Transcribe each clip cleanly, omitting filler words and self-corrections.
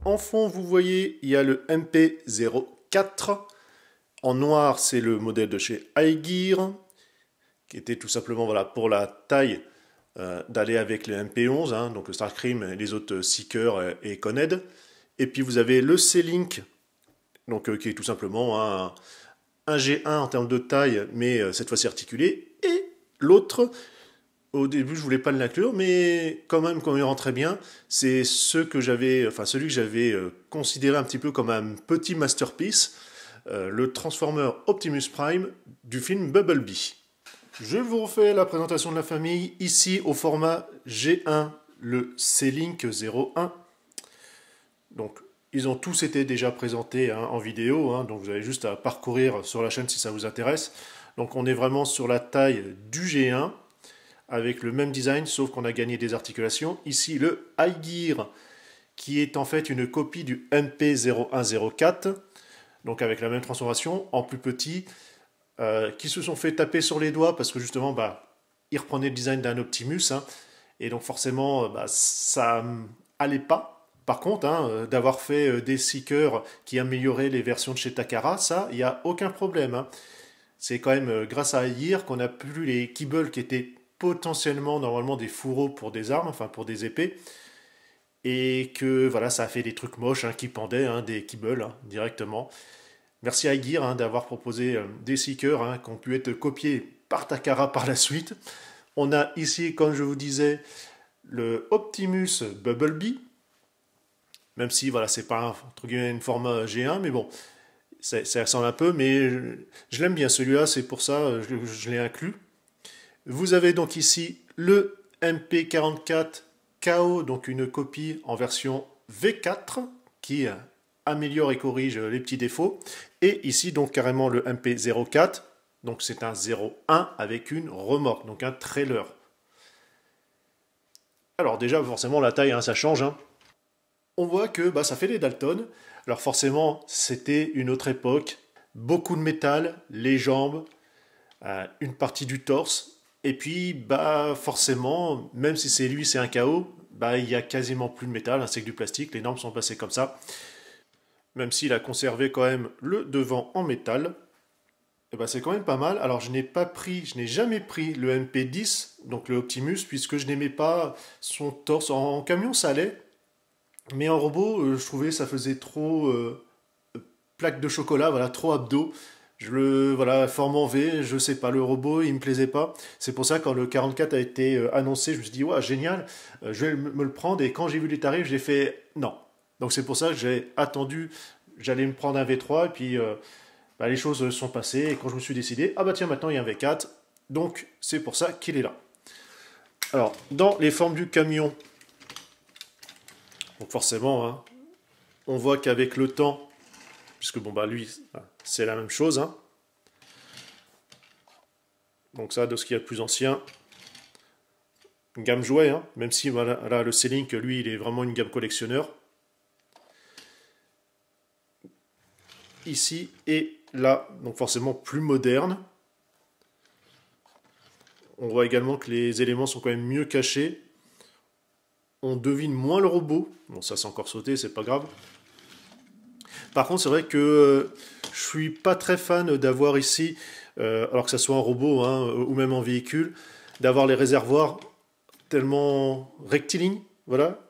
En fond, vous voyez, il y a le MP04. En noir, c'est le modèle de chez iGear, qui était tout simplement voilà, pour la taille d'aller avec le MP11, hein, donc le Starscream et les autres Seeker et Coned. Et puis vous avez le C-Link, donc qui est tout simplement un G1 en termes de taille, mais cette fois-ci articulé. Et l'autre, au début, je voulais pas l'inclure, mais quand même, quand il rentrait bien, c'est celui que j'avais considéré un petit peu comme un petit masterpiece, le Transformer Optimus Prime du film Bumblebee. Je vous refais la présentation de la famille, ici au format G1, le C-Link 01. Donc, ils ont tous été déjà présentés hein, en vidéo, hein, donc vous avez juste à parcourir sur la chaîne si ça vous intéresse. Donc on est vraiment sur la taille du G1, avec le même design, sauf qu'on a gagné des articulations. Ici, le iGear, qui est en fait une copie du MP0104, donc avec la même transformation, en plus petit, qui se sont fait taper sur les doigts, parce que justement, ils reprenaient le design d'un Optimus, hein, et donc forcément, ça allait pas. Par contre, hein, d'avoir fait des Seekers qui amélioraient les versions de chez Takara, ça, il n'y a aucun problème. Hein. C'est quand même grâce à iGear qu'on a plus les kibbles qui étaient potentiellement normalement des fourreaux pour des armes, enfin pour des épées, et que voilà, ça a fait des trucs moches hein, qui pendaient, hein, des kibbles hein, directement. Merci à iGear hein, d'avoir proposé des Seekers hein, qui ont pu être copiés par Takara par la suite. On a ici, comme je vous disais, le Optimus Bumblebee, même si voilà, c'est pas entre guillemets une forme G1, mais bon, ça ressemble un peu, mais je l'aime bien celui-là, c'est pour ça je l'ai inclus. Vous avez donc ici le MP44 KO, donc une copie en version V4 qui améliore et corrige les petits défauts. Et ici donc carrément le MP04, donc c'est un 01 avec une remorque, donc un trailer. Alors déjà forcément la taille hein, ça change. Hein. On voit que ça fait des Dalton. Alors forcément c'était une autre époque, beaucoup de métal, les jambes, une partie du torse. Et puis, forcément, même si c'est lui, c'est un KO, il y a quasiment plus de métal, hein, c'est que du plastique, les normes sont passées comme ça. Même s'il a conservé quand même le devant en métal, c'est quand même pas mal. Alors, je n'ai jamais pris le MP10, donc le Optimus, puisque je n'aimais pas son torse. En camion, ça allait, mais en robot, je trouvais ça faisait trop plaque de chocolat, voilà, trop abdos. Forme en V, je sais pas, le robot, il me plaisait pas. C'est pour ça, quand le 44 a été annoncé, je me suis dit, ouais, génial, je vais me le prendre. Et quand j'ai vu les tarifs, j'ai fait non. Donc c'est pour ça que j'ai attendu, j'allais me prendre un V3, et puis les choses sont passées. Et quand je me suis décidé, tiens, maintenant il y a un V4. Donc c'est pour ça qu'il est là. Alors, dans les formes du camion, donc forcément, hein, on voit qu'avec le temps, puisque lui, c'est la même chose. Hein. Donc ça, de ce qu'il y a de plus ancien. Une gamme jouet, hein, même si voilà, là, le C-Link, lui, il est vraiment une gamme collectionneur. Ici et là, donc forcément plus moderne. On voit également que les éléments sont quand même mieux cachés. On devine moins le robot. Bon, ça c'est encore sauté, c'est pas grave. Par contre, c'est vrai que je suis pas très fan d'avoir ici, alors que ça soit un robot hein, ou même en véhicule, d'avoir les réservoirs tellement rectilignes. Voilà.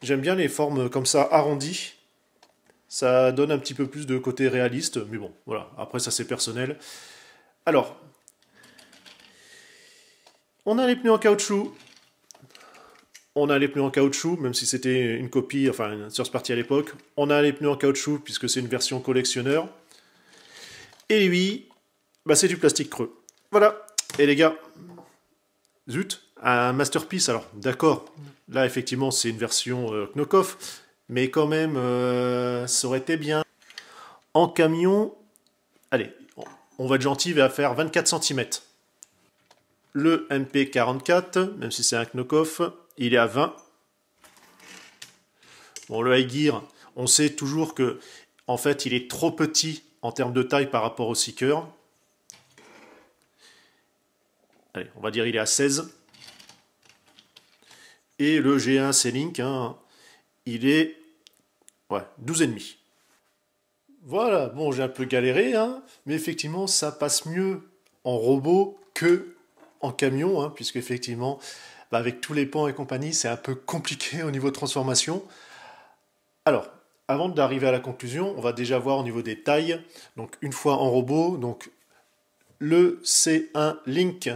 J'aime bien les formes comme ça arrondies. Ça donne un petit peu plus de côté réaliste, mais bon, voilà. Après, ça c'est personnel. Alors, on a les pneus en caoutchouc. On a les pneus en caoutchouc, même si c'était une copie, enfin une source partie à l'époque. On a les pneus en caoutchouc, puisque c'est une version collectionneur. Et lui, c'est du plastique creux. Voilà. Et les gars, zut, un masterpiece. Alors, d'accord, là, effectivement, c'est une version Knockoff, mais quand même, ça aurait été bien. En camion, allez, on va être gentil, il va faire 24 cm. Le MP44, même si c'est un Knockoff, il est à 20. Bon, le iGear, on sait toujours que, en fait, il est trop petit en termes de taille par rapport au Seeker. Allez, on va dire il est à 16. Et le G1 C-Link, hein, il est Ouais, 12,5. Voilà, bon, j'ai un peu galéré, hein, mais effectivement, ça passe mieux en robot que en camion, hein, puisque effectivement, bah, avec tous les pans et compagnie, c'est un peu compliqué au niveau de transformation. Alors, avant d'arriver à la conclusion, on va déjà voir au niveau des tailles. Donc, une fois en robot, donc le C1 Link,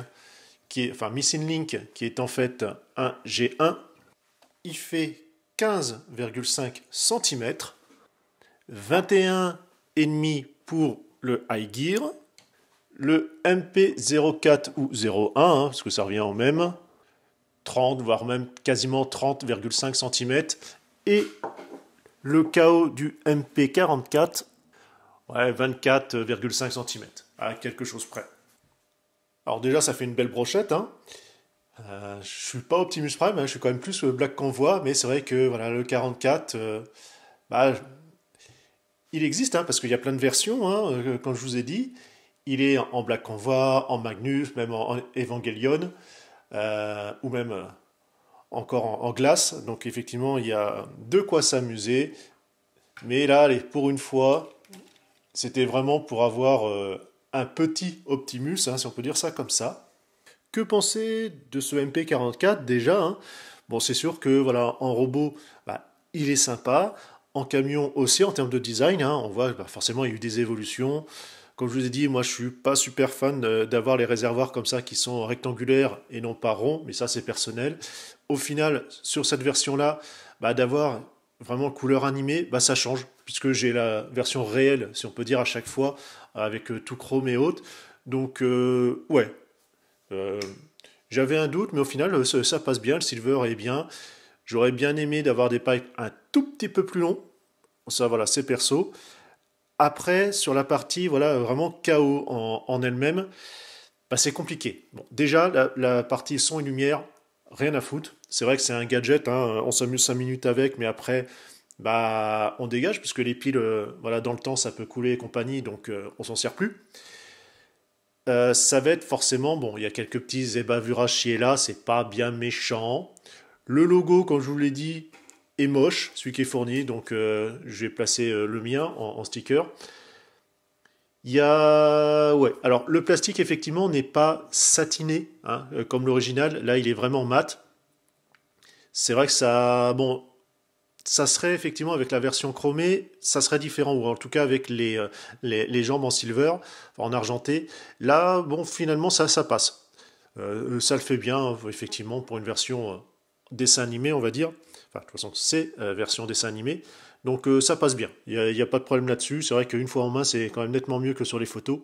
enfin Missing Link, qui est en fait un G1, il fait 15,5 cm, 21,5 pour le High Gear, le MP04 ou 01, hein, parce que ça revient au même, 30, voire même quasiment 30,5 cm, et le KO du MP44, ouais, 24,5 cm, à quelque chose près. Alors déjà, ça fait une belle brochette, hein. Je suis pas Optimus Prime, hein, je suis quand même plus Black Convoy, mais c'est vrai que voilà, le 44, bah, il existe, hein, parce qu'il y a plein de versions, hein, comme je vous ai dit. Il est en Black Convoy, en Magnus, même en Evangelion, ou même encore en glace. Donc effectivement, il y a de quoi s'amuser. Mais là, allez, pour une fois, c'était vraiment pour avoir un petit Optimus, hein, si on peut dire ça comme ça. Que penser de ce MP44 déjà, hein? Bon, c'est sûr que voilà, en robot, bah, il est sympa. En camion aussi, en termes de design, hein, on voit bah, forcément il y a eu des évolutions. Comme je vous ai dit, moi je suis pas super fan d'avoir les réservoirs comme ça qui sont rectangulaires et non pas ronds, mais ça c'est personnel. Au final, sur cette version-là, bah, d'avoir vraiment couleur animée, bah, ça change, puisque j'ai la version réelle, si on peut dire à chaque fois, avec tout chrome et autres. Donc ouais, euh, j'avais un doute, mais au final ça passe bien, le silver est bien. J'aurais bien aimé d'avoir des pipes un tout petit peu plus longs. Ça, voilà, c'est perso. Après, sur la partie, voilà, vraiment KO en elle-même, bah, c'est compliqué. Bon, déjà, la partie son et lumière, rien à foutre. C'est vrai que c'est un gadget, hein, on s'amuse 5 minutes avec, mais après, bah, on dégage, puisque les piles, voilà, dans le temps, ça peut couler et compagnie, donc on s'en sert plus. Ça va être forcément, bon, il y a quelques petits ébavurages ci et là, c'est pas bien méchant. Le logo, comme je vous l'ai dit, est moche, celui qui est fourni, donc je vais placer le mien en sticker. Il y a... Ouais, alors le plastique effectivement n'est pas satiné, hein, comme l'original, là il est vraiment mat. C'est vrai que ça... Bon, ça serait effectivement avec la version chromée, ça serait différent, ou en tout cas avec les jambes en silver, en argenté. Là, bon, finalement ça passe. Ça le fait bien, effectivement, pour une version dessin animé, on va dire. Enfin, de toute façon, c'est version dessin animé. Donc ça passe bien. Il n'y a pas de problème là-dessus. C'est vrai qu'une fois en main, c'est quand même nettement mieux que sur les photos.